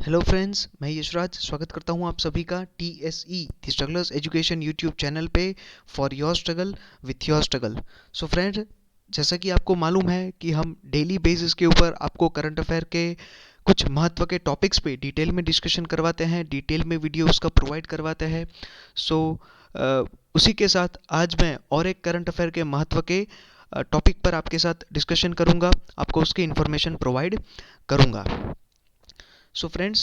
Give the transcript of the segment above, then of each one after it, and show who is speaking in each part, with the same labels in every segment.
Speaker 1: Hello friends, मैं यशराज स्वागत करता हूं आप सभी का TSE the strugglers education YouTube channel पे for your struggle with your struggle. So friend, जैसा कि आपको मालूम है कि हम डेली बेसिस के ऊपर आपको करंट अफेयर के कुछ महत्व के टॉपिक्स पे डिटेल में डिस्कशन करवाते हैं, डिटेल में वीडियो उसका प्रोवाइड करवाते हैं। सो उसी के साथ आज मैं और एक करंट अफेयर के महत्व के टॉपिक पर आपके साथ डिस्कशन करूंगा, आपको उसकी इन्फॉर्मेशन प्रोवाइड करूंगा। सो फ्रेंड्स,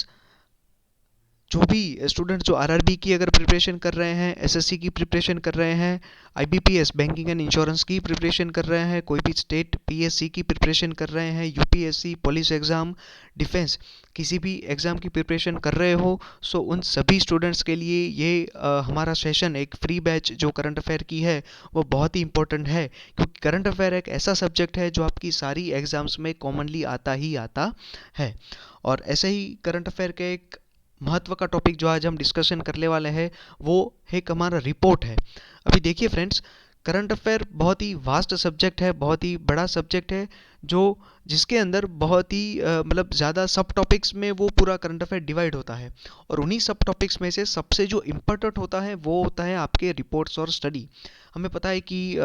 Speaker 1: जो भी स्टूडेंट जो आरआरबी की अगर प्रिपरेशन कर रहे हैं, एसएससी की प्रिपरेशन कर रहे हैं, आईबीपीएस बैंकिंग एंड इंश्योरेंस की प्रिपरेशन कर रहे हैं, कोई भी स्टेट पीएससी की प्रिपरेशन कर रहे हैं, यूपीएससी, पुलिस एग्ज़ाम, डिफेंस, किसी भी एग्ज़ाम की प्रिपरेशन कर रहे हो, सो उन सभी स्टूडेंट्स के लिए ये हमारा सेशन एक फ्री बैच जो करंट अफेयर की है वो बहुत ही इंपॉर्टेंट है, क्योंकि करंट अफेयर एक ऐसा सब्जेक्ट है जो आपकी सारी एग्ज़ाम्स में कॉमनली आता ही आता है। और ऐसे ही करंट अफेयर के एक महत्व का टॉपिक जो आज हम डिस्कशन करने वाले हैं वो एक हमारा रिपोर्ट है। अभी देखिए फ्रेंड्स, करंट अफेयर बहुत ही वास्ट सब्जेक्ट है, बहुत ही बड़ा सब्जेक्ट है, जो जिसके अंदर बहुत ही मतलब ज़्यादा सब टॉपिक्स में वो पूरा करंट अफेयर डिवाइड होता है। और उन्हीं सब टॉपिक्स में से सबसे जो इम्पोर्टेंट होता है वो होता है आपके रिपोर्ट्स और स्टडी। हमें पता है कि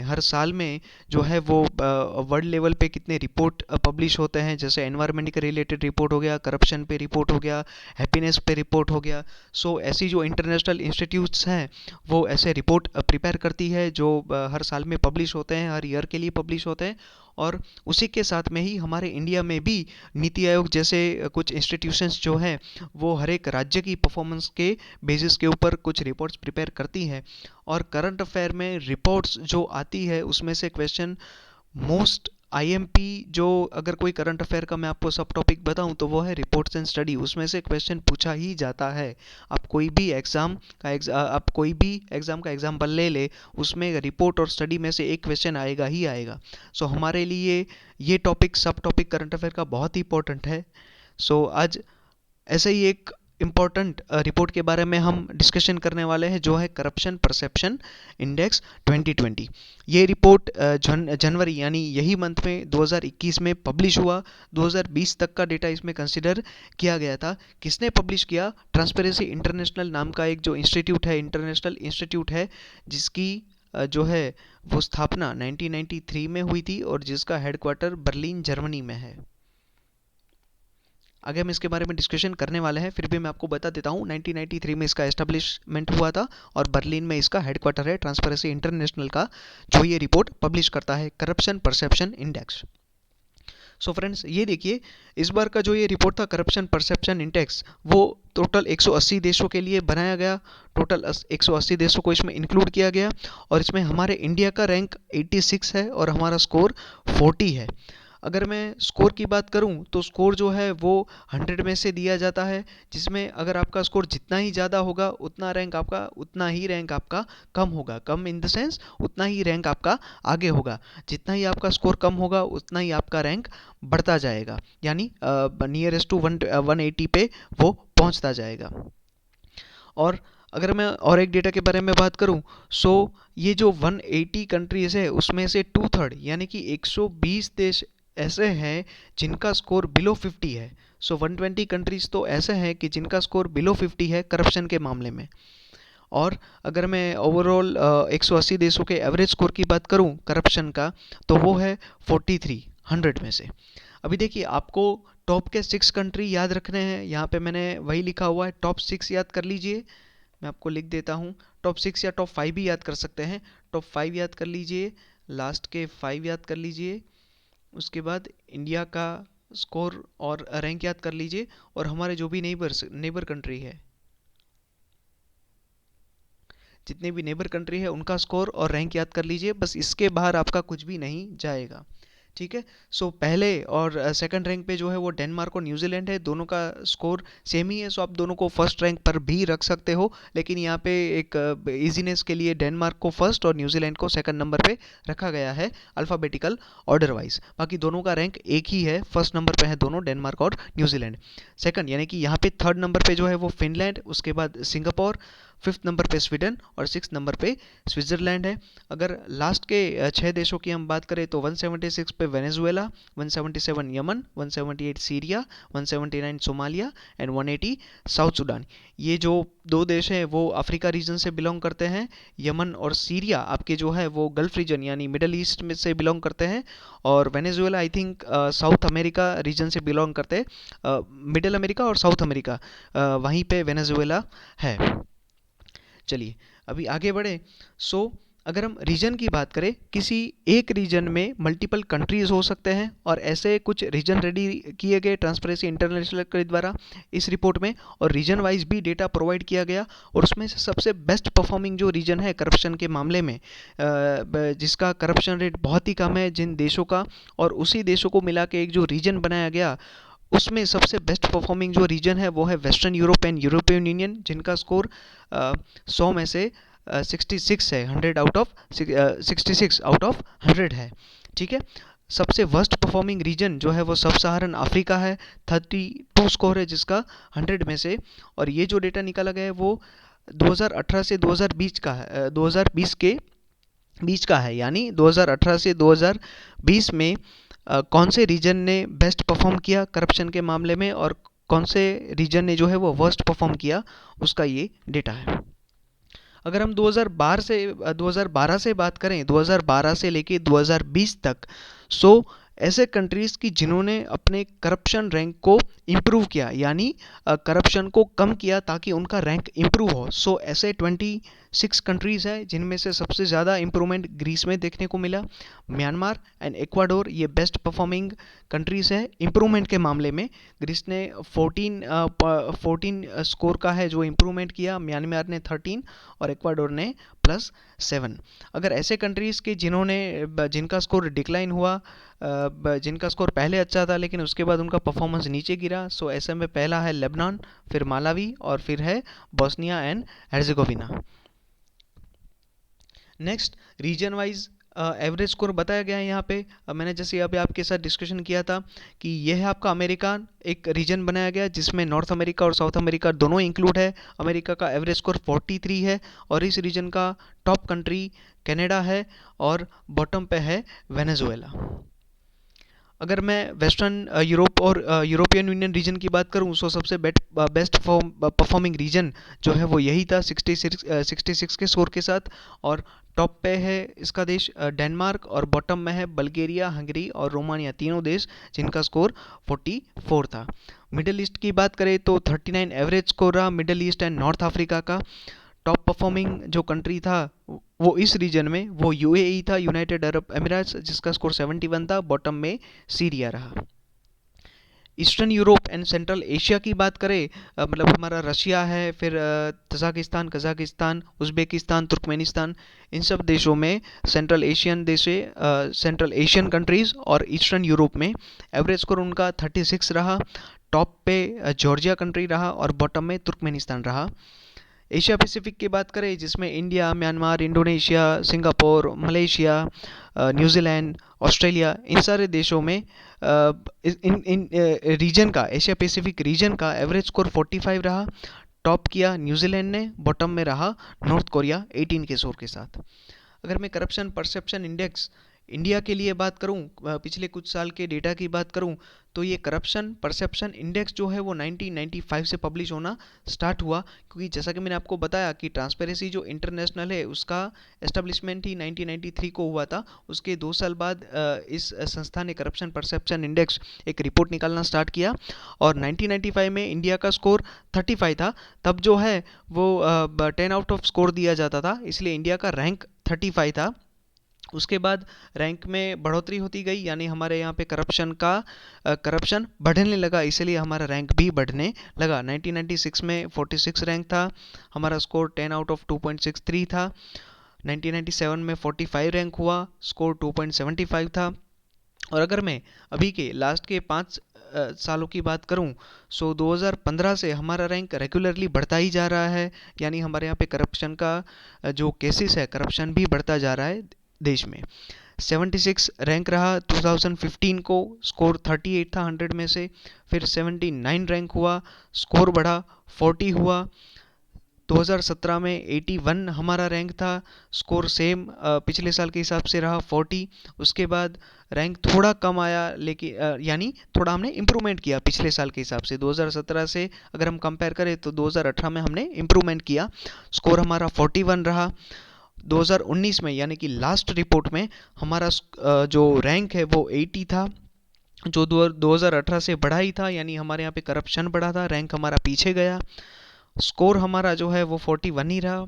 Speaker 1: हर साल में जो है वो वर्ल्ड लेवल पे कितने रिपोर्ट पब्लिश होते हैं, जैसे एनवायरनमेंट के रिलेटेड रिपोर्ट हो गया, करप्शन पे रिपोर्ट हो गया, हैप्पीनेस पे रिपोर्ट हो गया। सो ऐसी जो इंटरनेशनल इंस्टीट्यूट्स हैं वो ऐसे रिपोर्ट प्रिपेयर करती है जो हर साल में पब्लिश होते हैं, हर ईयर के लिए पब्लिश होते हैं। और उसी के साथ में ही हमारे इंडिया में भी नीति आयोग जैसे कुछ इंस्टीट्यूशंस जो हैं वो हर एक राज्य की परफॉर्मेंस के बेसिस के ऊपर कुछ रिपोर्ट्स प्रिपेयर करती हैं। और करंट अफेयर में रिपोर्ट्स जो आती है उसमें से क्वेश्चन मोस्ट आईएमपी, जो अगर कोई करंट अफेयर का मैं आपको सब टॉपिक बताऊं तो वो है रिपोर्ट्स एंड स्टडी, उसमें से क्वेश्चन पूछा ही जाता है। आप कोई भी एग्जाम का एग्जाम्पल ले ले, उसमें रिपोर्ट और स्टडी में से एक क्वेश्चन आएगा ही आएगा। सो हमारे लिए ये टॉपिक सब टॉपिक करंट अफेयर का बहुत ही इंपॉर्टेंट है। सो आज ऐसे ही एक इम्पॉर्टेंट रिपोर्ट के बारे में हम डिस्कशन करने वाले हैं जो है करप्शन परसेप्शन इंडेक्स 2020। ये रिपोर्ट जनवरी यानी यही मंथ में 2021 में पब्लिश हुआ। 2020 तक का डेटा इसमें कंसिडर किया गया था। किसने पब्लिश किया? ट्रांसपेरेंसी इंटरनेशनल नाम का एक जो इंस्टीट्यूट है, इंटरनेशनल इंस्टीट्यूट है, जिसकी जो है वो स्थापना 1993 में हुई थी और जिसका हेडक्वार्टर बर्लिन जर्मनी में है। आगे हम इसके बारे में डिस्कशन करने वाले हैं, फिर भी मैं आपको बता देता हूँ 1993 में इसका एस्टेब्लिशमेंट हुआ था और बर्लिन में इसका हेडक्वार्टर है, ट्रांसपेरेंसी इंटरनेशनल का, जो ये रिपोर्ट पब्लिश करता है, corruption perception index. So friends, ये देखिए, इस बार का जो ये रिपोर्ट था करप्शन परसेप्शन इंडेक्स, वो टोटल 180 देशों के लिए बनाया गया। टोटल 180 देशों को इसमें इंक्लूड किया गया और इसमें हमारे इंडिया का रैंक 86 है और हमारा स्कोर 40 है। अगर मैं स्कोर की बात करूं तो स्कोर जो है वो 100 में से दिया जाता है, जिसमें अगर आपका स्कोर जितना ही ज़्यादा होगा उतना ही रैंक आपका कम होगा। कम इन द सेंस उतना ही रैंक आपका आगे होगा। जितना ही आपका स्कोर कम होगा उतना ही आपका रैंक बढ़ता जाएगा, यानी नियरेस्ट टू 180 पे वो पहुंचता जाएगा। और अगर मैं और एक डेटा के बारे में बात करूं, सो ये जो 180 कंट्रीज है उसमें से 2/3 यानी कि 120 देश ऐसे हैं जिनका स्कोर बिलो 50 है। सो 120 कंट्रीज तो ऐसे हैं कि जिनका स्कोर बिलो 50 है करप्शन के मामले में। और अगर मैं ओवरऑल 180 देशों के एवरेज स्कोर की बात करूं करप्शन का, तो वो है 43 100 में से। अभी देखिए, आपको टॉप के 6 कंट्री याद रखने हैं। यहाँ पे मैंने वही लिखा हुआ है, टॉप 6 याद कर लीजिए। मैं आपको लिख देता हूँ, टॉप 6 या टॉप 5 भी याद कर सकते हैं। टॉप 5 याद कर लीजिए, लास्ट के 5 याद कर लीजिए, उसके बाद इंडिया का स्कोर और रैंक याद कर लीजिए, और हमारे जो भी नेबर कंट्री है, जितने भी नेबर कंट्री है उनका स्कोर और रैंक याद कर लीजिए। बस इसके बाहर आपका कुछ भी नहीं जाएगा, ठीक है। सो पहले और सेकंड रैंक पे जो है वो डेनमार्क और न्यूजीलैंड है, दोनों का स्कोर सेम ही है। सो आप दोनों को फर्स्ट रैंक पर भी रख सकते हो, लेकिन यहाँ पे एक इजीनेस के लिए डेनमार्क को फर्स्ट और न्यूजीलैंड को सेकंड नंबर पे रखा गया है अल्फ़ाबेटिकल ऑर्डर वाइज। बाकी दोनों का रैंक एक ही है, फर्स्ट नंबर पे है दोनों, डेनमार्क और न्यूजीलैंड। सेकंड यानी कि यहाँ पे थर्ड नंबर पे जो है वो फिनलैंड, उसके बाद सिंगापुर, 5th नंबर पे स्वीडन और 6th नंबर पे स्विट्ज़रलैंड है। अगर लास्ट के 6 देशों की हम बात करें तो 176 पे Venezuela, 177 Yemen, 178 Syria, 179 Somalia and 180 south Sudan. ये जो 2 देश हैं वो अफ्रीका रीजन से बिलोंग करते हैं। यमन और सीरिया आपके जो है वो गल्फ रीजन यानी मिडल ईस्ट में से बिलोंग करते हैं, और Venezuela I think South America region से बिलोंग करते हैं, मिडिल अमेरिका और साउथ अमेरिका, वहीं पे वेनेजुएला है। चलिए अभी आगे बढ़े। सो अगर हम रीजन की बात करें, किसी एक रीजन में मल्टीपल कंट्रीज हो सकते हैं, और ऐसे कुछ रीजन रेडी किए गए ट्रांसपेरेंसी इंटरनेशनल के द्वारा इस रिपोर्ट में, और रीजन वाइज भी डेटा प्रोवाइड किया गया, और उसमें से सबसे बेस्ट परफॉर्मिंग जो रीजन है करप्शन के मामले में, जिसका करप्शन रेट बहुत ही कम है जिन देशों का, और उसी देशों को मिला के एक जो रीजन बनाया गया, उसमें सबसे बेस्ट परफॉर्मिंग जो रीजन है वो है western Europe and European union, जिनका स्कोर 100 में से 66 है, 100 आउट ऑफ 66 आउट ऑफ 100 है। ठीक है। सबसे वर्स्ट परफॉर्मिंग रीजन जो है वो सब सहारन अफ्रीका है, 32 स्कोर है जिसका 100 में से, और ये जो डेटा निकाला गया है वो 2018 से 2020 का है, 2020 के बीच का है, यानी 2018 से 2020 में कौन से रीजन ने बेस्ट परफॉर्म किया करप्शन के मामले में, और कौन से रीजन ने जो है वो वर्स्ट परफॉर्म किया, उसका ये डेटा है। अगर हम 2012 से बात करें, 2012 से लेके 2020 तक, सो ऐसे कंट्रीज़ की जिन्होंने अपने करप्शन रैंक को इम्प्रूव किया, यानी करप्शन को कम किया ताकि उनका रैंक इम्प्रूव हो, सो ऐसे 26 कंट्रीज़ हैं जिनमें से सबसे ज़्यादा इम्प्रूवमेंट ग्रीस में देखने को मिला। म्यांमार एंड इक्वाडोर ये बेस्ट परफॉर्मिंग कंट्रीज़ है इम्प्रूवमेंट के मामले में। ग्रीस ने 14 स्कोर का है जो इम्प्रूवमेंट किया, म्यांमार ने 13 और इक्वाडोर ने +7। अगर ऐसे कंट्रीज़ के जिनका स्कोर डिक्लाइन हुआ, जिनका स्कोर पहले अच्छा था लेकिन उसके बाद उनका परफॉर्मेंस नीचे गिरा, सो ऐसे में पहला है लेबनान, फिर मालावी और फिर है Bosnia and Herzegovina. Next region wise average score बताया गया है यहाँ पे। मैंने जैसे अभी आपके साथ डिस्कशन किया था कि यह है आपका अमेरिका, एक रीजन बनाया गया जिसमें नॉर्थ अमेरिका और साउथ अमेरिका दोनों इंक्लूड है। अमेरिका का एवरेज स्कोर 43 है, और इस रीजन का टॉप कंट्री कनाडा है, और बॉटम पे है वेनेजुएला। अगर मैं वेस्टर्न यूरोप और यूरोपियन यूनियन रीजन की बात करूं, सो सबसे बेस्ट परफॉर्मिंग रीजन जो है वो यही था 66 के स्कोर के साथ, और टॉप पे है इसका देश डेनमार्क, और बॉटम में है बल्गेरिया, हंगरी और रोमानिया, तीनों देश जिनका स्कोर 44 था। मिडिल ईस्ट की बात करें तो 39 एवरेज स्कोर रहा middle east and north Africa का। टॉप परफॉर्मिंग जो कंट्री था वो इस रीजन में वो यूएई था, यूनाइटेड अरब एमिरेट्स, जिसका स्कोर 71 था। बॉटम में सीरिया रहा। Eastern Europe and central Asia की बात करें, मतलब हमारा रशिया है, फिर तजाकिस्तान, कजाकिस्तान, उज़्बेकिस्तान, तुर्कमेनिस्तान, इन सब देशों में सेंट्रल एशियन कंट्रीज़ और ईस्टर्न यूरोप में एवरेज स्कोर उनका 36 रहा। टॉप पे जॉर्जिया कंट्री रहा, और बॉटम में तुर्कमेनिस्तान रहा। एशिया पैसिफिक की बात करें जिसमें India, Myanmar, Indonesia, Singapore, Malaysia, New Zealand, Australia, इन सारे देशों में इन रीजन का, एशिया पैसिफिक रीजन का एवरेज स्कोर 45 रहा। टॉप किया न्यूजीलैंड ने, बॉटम में रहा नॉर्थ कोरिया 18 के स्कोर के साथ। अगर मैं करप्शन परसेप्शन इंडेक्स इंडिया के लिए बात करूं, पिछले कुछ साल के डेटा की बात करूं, तो ये करप्शन परसेप्शन इंडेक्स जो है वो 1995 से पब्लिश होना स्टार्ट हुआ, क्योंकि जैसा कि मैंने आपको बताया कि ट्रांसपेरेंसी जो इंटरनेशनल है उसका एस्टेब्लिशमेंट ही 1993 को हुआ था। उसके 2 साल बाद इस संस्था ने करप्शन परसेप्शन इंडेक्स एक रिपोर्ट निकालना स्टार्ट किया, और 1995 में इंडिया का स्कोर 35 था। तब जो है वो 10 आउट ऑफ स्कोर दिया जाता था, इसलिए इंडिया का रैंक 35 था। उसके बाद रैंक में बढ़ोतरी होती गई, यानी हमारे यहाँ पे करप्शन बढ़ने लगा, इसलिए हमारा रैंक भी बढ़ने लगा। 1996 में 46 रैंक था, हमारा स्कोर 10 आउट ऑफ 2.63 था। 1997 में 45 रैंक हुआ, स्कोर 2.75 था। और अगर मैं अभी के लास्ट के 5 सालों की बात करूं, सो 2015 से हमारा रैंक रेगुलरली बढ़ता ही जा रहा है, यानी हमारे यहाँ पे करप्शन का जो केसेस है, करप्शन भी बढ़ता जा रहा है देश में। 76 रैंक रहा 2015 को, स्कोर 38 था 100 में से। फिर 79 रैंक हुआ, स्कोर बढ़ा 40 हुआ। 2017 में 81 हमारा रैंक था। स्कोर सेम पिछले साल के हिसाब से रहा 40। उसके बाद रैंक थोड़ा कम आया, लेकिन यानी थोड़ा हमने इम्प्रूवमेंट किया पिछले साल के हिसाब से। 2017 से अगर हम कंपेयर करें तो 2018 में हमने इम्प्रूवमेंट किया, स्कोर हमारा 41 रहा। 2019 में यानी कि लास्ट रिपोर्ट में हमारा जो रैंक है वो 80 था, जो 2018 से बढ़ा ही था, यानी हमारे यहाँ पे करप्शन बढ़ा था, रैंक हमारा पीछे गया। स्कोर हमारा जो है वो 41 ही रहा।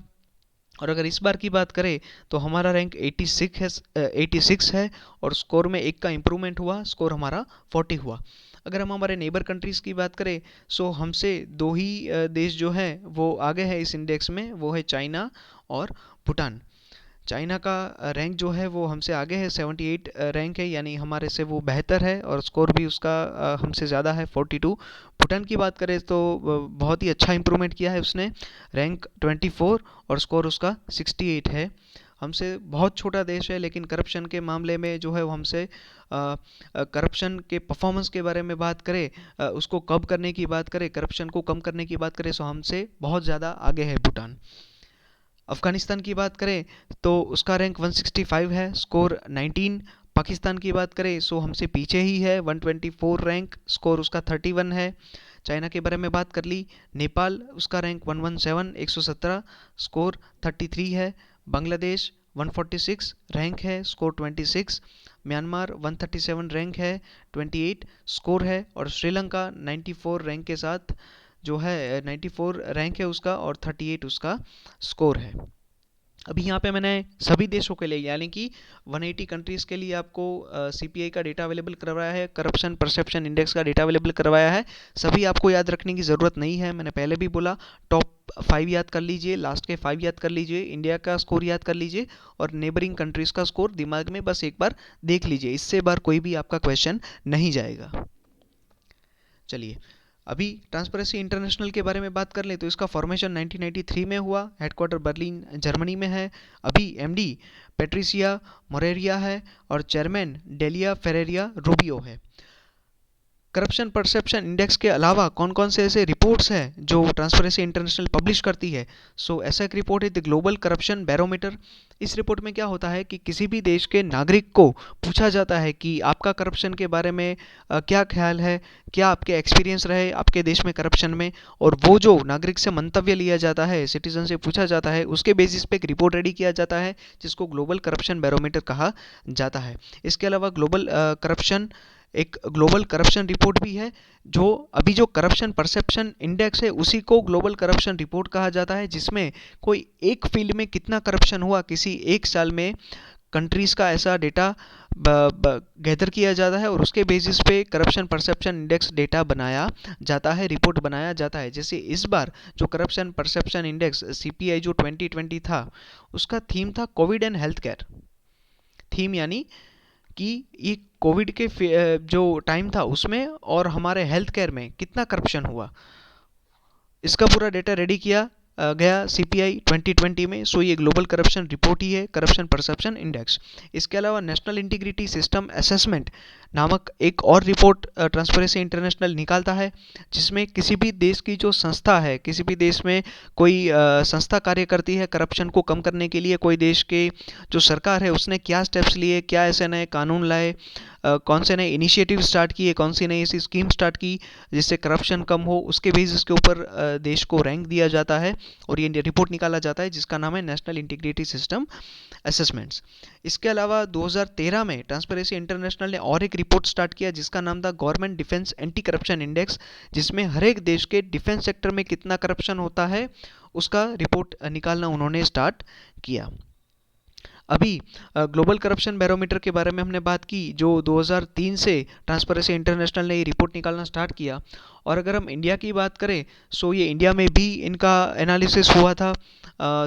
Speaker 1: और अगर इस बार की बात करें तो हमारा रैंक 86 है और स्कोर में एक का इम्प्रूवमेंट हुआ, स्कोर हमारा 40 हुआ। अगर हम हमारे नेबर कंट्रीज़ की बात करें सो हमसे दो ही देश जो हैं वो आगे है इस इंडेक्स में, वो है चाइना और भूटान। चाइना का रैंक जो है वो हमसे आगे है, 78 रैंक है, यानी हमारे से वो बेहतर है और स्कोर भी उसका हमसे ज़्यादा है, 42। भूटान की बात करें तो बहुत ही अच्छा इंप्रूवमेंट किया है उसने, रैंक 24 और स्कोर उसका 68 है। हमसे बहुत छोटा देश है, लेकिन करप्शन के मामले में जो है वो हमसे करप्शन के परफॉर्मेंस के बारे में बात करें, उसको कम करने की बात करें, करप्शन को कम करने की बात करें, तो हमसे बहुत ज़्यादा आगे है भूटान। अफ़गानिस्तान की बात करें तो उसका रैंक 165 है, स्कोर 19। पाकिस्तान की बात करें सो हमसे पीछे ही है, 124 रैंक, स्कोर उसका 31 है। चाइना के बारे में बात कर ली। नेपाल, उसका रैंक 117 117, स्कोर 33 है। बांग्लादेश 146 रैंक है, स्कोर 26। म्यांमार 137 रैंक है, 28 स्कोर है। और श्रीलंका 94 रैंक के साथ जो है 94 रैंक है उसका और 38 उसका स्कोर है। अभी यहाँ पे मैंने सभी देशों के लिए यानी कि 180 कंट्रीज़ के लिए आपको सीपीआई का डेटा अवेलेबल करवाया है, करप्शन परसेप्शन इंडेक्स का डेटा अवेलेबल करवाया है। सभी आपको याद रखने की ज़रूरत नहीं है, मैंने पहले भी बोला। टॉप 5 याद कर लीजिए, लास्ट के 5 याद कर लीजिए, इंडिया का स्कोर याद कर लीजिए और नेबरिंग कंट्रीज़ का स्कोर दिमाग में बस एक बार देख लीजिए, इससे बार कोई भी आपका क्वेश्चन नहीं जाएगा। चलिए अभी ट्रांसपेरेंसी इंटरनेशनल के बारे में बात कर लें तो इसका फॉर्मेशन 1993 में हुआ, हेडक्वार्टर बर्लिन जर्मनी में है। अभी एमडी पेट्रिसिया मोरेरिया है और चेयरमैन डेलिया फेरेरिया रूबियो है। करप्शन परसेप्शन इंडेक्स के अलावा कौन कौन से ऐसे रिपोर्ट्स हैं जो ट्रांसपेरेंसी इंटरनेशनल पब्लिश करती है? सो ऐसा एक रिपोर्ट है द ग्लोबल करप्शन बैरोमीटर। इस रिपोर्ट में क्या होता है कि किसी भी देश के नागरिक को पूछा जाता है कि आपका करप्शन के बारे में क्या ख्याल है, क्या आपके एक्सपीरियंस रहे आपके देश में करप्शन में, और वो जो नागरिक से मंतव्य लिया जाता है, सिटीजन से पूछा जाता है, उसके बेसिस पे एक रिपोर्ट रेडी किया जाता है जिसको ग्लोबल करप्शन बैरोमीटर कहा जाता है। इसके अलावा एक ग्लोबल करप्शन रिपोर्ट भी है, जो अभी जो करप्शन परसेप्शन इंडेक्स है उसी को ग्लोबल करप्शन रिपोर्ट कहा जाता है, जिसमें कोई एक फील्ड में कितना करप्शन हुआ किसी एक साल में, कंट्रीज़ का ऐसा डेटा गैदर किया जाता है और उसके बेसिस पे करप्शन परसेप्शन इंडेक्स डेटा बनाया जाता है, रिपोर्ट बनाया जाता है। जैसे इस बार जो करप्शन परसेप्शन इंडेक्स सीपीआई जो 2020 था, उसका थीम था Covid and health care. Theme यानी कि ये कोविड के जो टाइम था उसमें और हमारे हेल्थ केयर में कितना करप्शन हुआ, इसका पूरा डेटा रेडी किया गया सीपीआई 2020 में। सो ये ग्लोबल करप्शन रिपोर्ट ही है, करप्शन परसेप्शन इंडेक्स। इसके अलावा नेशनल इंटीग्रिटी सिस्टम असेसमेंट नामक एक और रिपोर्ट ट्रांसपेरेंसी इंटरनेशनल निकालता है, जिसमें किसी भी देश की जो संस्था है, किसी भी देश में कोई संस्था कार्य करती है करप्शन को कम करने के लिए, कोई देश के जो सरकार है उसने क्या स्टेप्स लिए, क्या ऐसे नए कानून लाए, कौन से नए इनिशिएटिव स्टार्ट किए, कौन सी नई ऐसी स्कीम स्टार्ट की जिससे करप्शन कम हो, उसके बेसिस के ऊपर देश को रैंक दिया जाता है और ये रिपोर्ट निकाला जाता है जिसका नाम है नेशनल इंटीग्रिटी सिस्टम असेसमेंट्स। इसके अलावा 2013 में ट्रांसपेरेंसी इंटरनेशनल ने और एक रिपोर्ट स्टार्ट किया जिसका नाम था government defence anti corruption index, जिसमें हर एक देश के डिफेंस सेक्टर में कितना करप्शन होता है उसका रिपोर्ट निकालना उन्होंने स्टार्ट किया। अभी ग्लोबल करप्शन बैरोमीटर के बारे में हमने बात की, जो 2003 से ट्रांसपेरेंसी इंटरनेशनल ने ये रिपोर्ट निकालना स्टार्ट किया। और अगर हम इंडिया की बात करें सो ये इंडिया में भी इनका एनालिसिस हुआ था,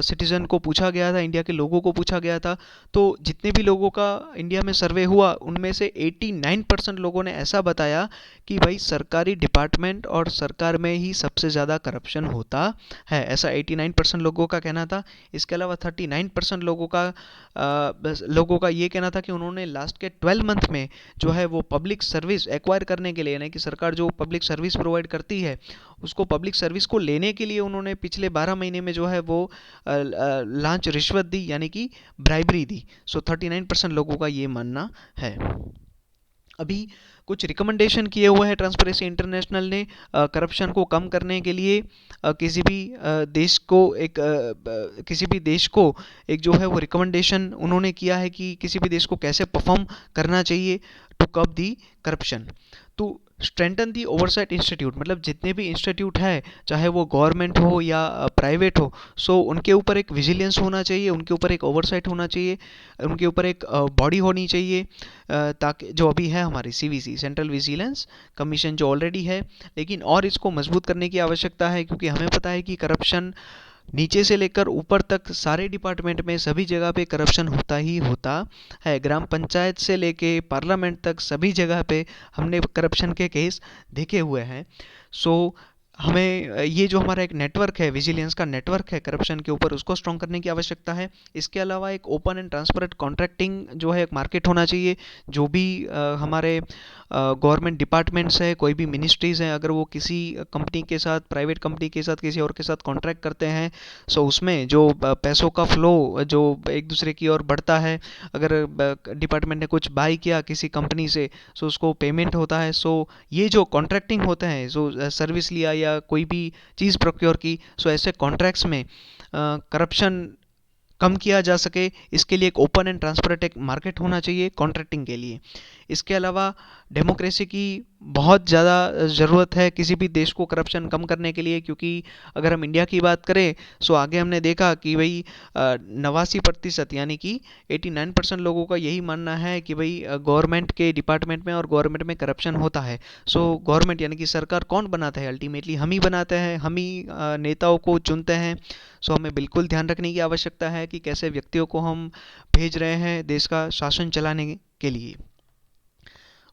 Speaker 1: सिटीज़न को पूछा गया था, इंडिया के लोगों को पूछा गया था। तो जितने भी लोगों का इंडिया में सर्वे हुआ उनमें से 89% लोगों ने ऐसा बताया कि भाई सरकारी डिपार्टमेंट और सरकार में ही सबसे ज़्यादा करप्शन होता है, ऐसा 89% लोगों का कहना था। इसके अलावा 39% लोगों का ये कहना था कि उन्होंने लास्ट के 12 मंथ में जो है वो पब्लिक सर्विस एक्वायर करने के लिए, यानी कि सरकार जो पब्लिक सर्विस प्रोवाइड करती है उसको पब्लिक सर्विस को लेने के लिए उन्होंने पिछले 12 महीने में जो है वो लांच रिश्वत दी, यानी कि ब्राइबरी दी। सो 39% लोगों का ये मानना है। अभी कुछ रिकमेंडेशन किए हुए हैं ट्रांसपेरेंसी इंटरनेशनल ने करप्शन को कम करने के लिए। किसी भी देश को एक जो है वो रिकमेंडेशन उन्होंने किया है कि किसी भी देश को कैसे परफॉर्म करना चाहिए to curb the corruption. To strengthen the oversight institute, मतलब जितने भी इंस्टीट्यूट है चाहे वो गवर्नमेंट हो या प्राइवेट हो, सो उनके ऊपर एक विजिलेंस होना चाहिए, उनके ऊपर एक ओवरसाइट होना चाहिए, उनके ऊपर एक बॉडी होनी चाहिए, ताकि जो अभी है हमारी सीवीसी सेंट्रल विजिलेंस कमीशन जो ऑलरेडी है, लेकिन और इसको मजबूत करने की आवश्यकता है, क्योंकि हमें पता है कि करप्शन नीचे से लेकर ऊपर तक सारे डिपार्टमेंट में सभी जगह पे करप्शन होता ही होता है। ग्राम पंचायत से लेके पार्लियामेंट तक सभी जगह पे हमने करप्शन के केस देखे हुए हैं। सो हमें ये जो हमारा एक नेटवर्क है, विजिलेंस का नेटवर्क है करप्शन के ऊपर, उसको स्ट्रॉन्ग करने की आवश्यकता है। इसके अलावा एक ओपन एंड ट्रांसपेरेंट कॉन्ट्रैक्टिंग जो है एक मार्केट होना चाहिए। जो भी हमारे गवर्नमेंट डिपार्टमेंट्स है, कोई भी मिनिस्ट्रीज़ हैं, अगर वो किसी कंपनी के साथ, प्राइवेट कंपनी के साथ, किसी और के साथ कॉन्ट्रैक्ट करते हैं, सो उसमें जो पैसों का फ्लो जो एक दूसरे की ओर बढ़ता है, अगर डिपार्टमेंट ने कुछ बाई किया किसी कंपनी से, सो उसको पेमेंट होता है। सो ये जो कॉन्ट्रैक्टिंग होते हैं, सो सर्विस लिया या कोई भी चीज़ प्रोक्योर की, सो ऐसे कॉन्ट्रैक्ट्स में करप्शन कम किया जा सके, इसके लिए एक ओपन एंड ट्रांसपेरेंट एक मार्केट होना चाहिए कॉन्ट्रैक्टिंग के लिए। इसके अलावा डेमोक्रेसी की बहुत ज़्यादा ज़रूरत है किसी भी देश को करप्शन कम करने के लिए, क्योंकि अगर हम इंडिया की बात करें, सो आगे हमने देखा कि भाई 89% यानी कि 89% लोगों का यही मानना है कि भाई गवर्नमेंट के डिपार्टमेंट में और गवर्नमेंट में करप्शन होता है। सो गवर्नमेंट यानी कि सरकार कौन बनाता है? अल्टीमेटली हम ही बनाते हैं, हम ही नेताओं को चुनते हैं। सो हमें बिल्कुल ध्यान रखने की आवश्यकता है कि कैसे व्यक्तियों को हम भेज रहे हैं देश का शासन चलाने के लिए।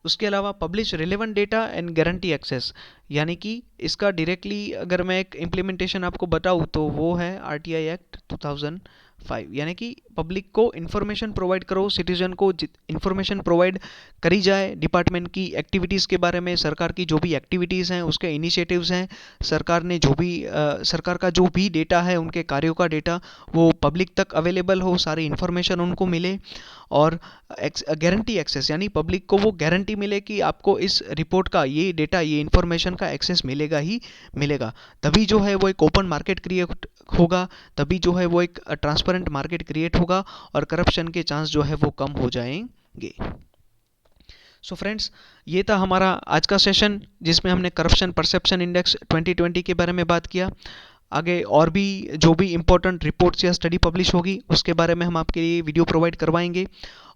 Speaker 1: उसके अलावा publish relevant data and guarantee access, यानी कि इसका डायरेक्टली अगर मैं एक इम्प्लीमेंटेशन आपको बताऊँ तो वो है आरटीआई एक्ट 2005, यानी कि पब्लिक को इन्फॉर्मेशन प्रोवाइड करो, सिटीजन को इन्फॉर्मेशन प्रोवाइड करी जाए डिपार्टमेंट की एक्टिविटीज़ के बारे में, सरकार की जो भी एक्टिविटीज़ हैं, उसके इनिशिएटिव्स हैं, सरकार ने जो भी सरकार का जो भी डेटा है, उनके कार्यों का डेटा वो पब्लिक तक अवेलेबल हो, सारी इन्फॉर्मेशन उनको मिले। और गारंटी एक्सेस, यानी पब्लिक को वो गारंटी मिले कि आपको इस रिपोर्ट का ये डेटा, ये इन्फॉर्मेशन का एक्सेस मिलेगा ही मिलेगा। तभी जो है वो एक ओपन मार्केट क्रिएट होगा, तभी जो है वो एक ट्रांसपेरेंट मार्केट क्रिएट होगा और करप्शन के चांस जो है वो कम हो जाएंगे। सो फ्रेंड्स, ये था हमारा आज का सेशन जिसमें हमने करप्शन परसेप्शन इंडेक्स 2020 के बारे में बात किया। आगे और भी जो भी इम्पोर्टेंट रिपोर्ट्स या स्टडी पब्लिश होगी उसके बारे में हम आपके लिए वीडियो प्रोवाइड करवाएंगे।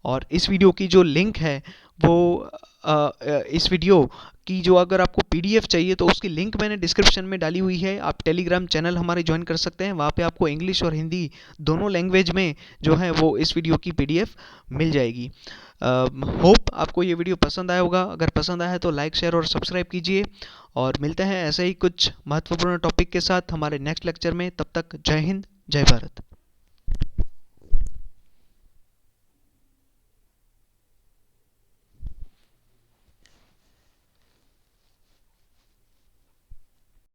Speaker 1: और इस वीडियो की जो लिंक है वो इस वीडियो की जो अगर आपको पीडीएफ चाहिए तो उसकी लिंक मैंने डिस्क्रिप्शन में डाली हुई है। आप टेलीग्राम चैनल हमारे ज्वाइन कर सकते हैं, वहाँ पे आपको इंग्लिश और हिंदी दोनों लैंग्वेज में जो है वो इस वीडियो की पीडीएफ मिल जाएगी। होप आपको ये वीडियो पसंद आया होगा। अगर पसंद आया है तो लाइक शेयर और सब्सक्राइब कीजिए, और मिलते हैं ऐसे ही कुछ महत्वपूर्ण टॉपिक के साथ हमारे नेक्स्ट लेक्चर में। तब तक जय हिंद, जय भारत।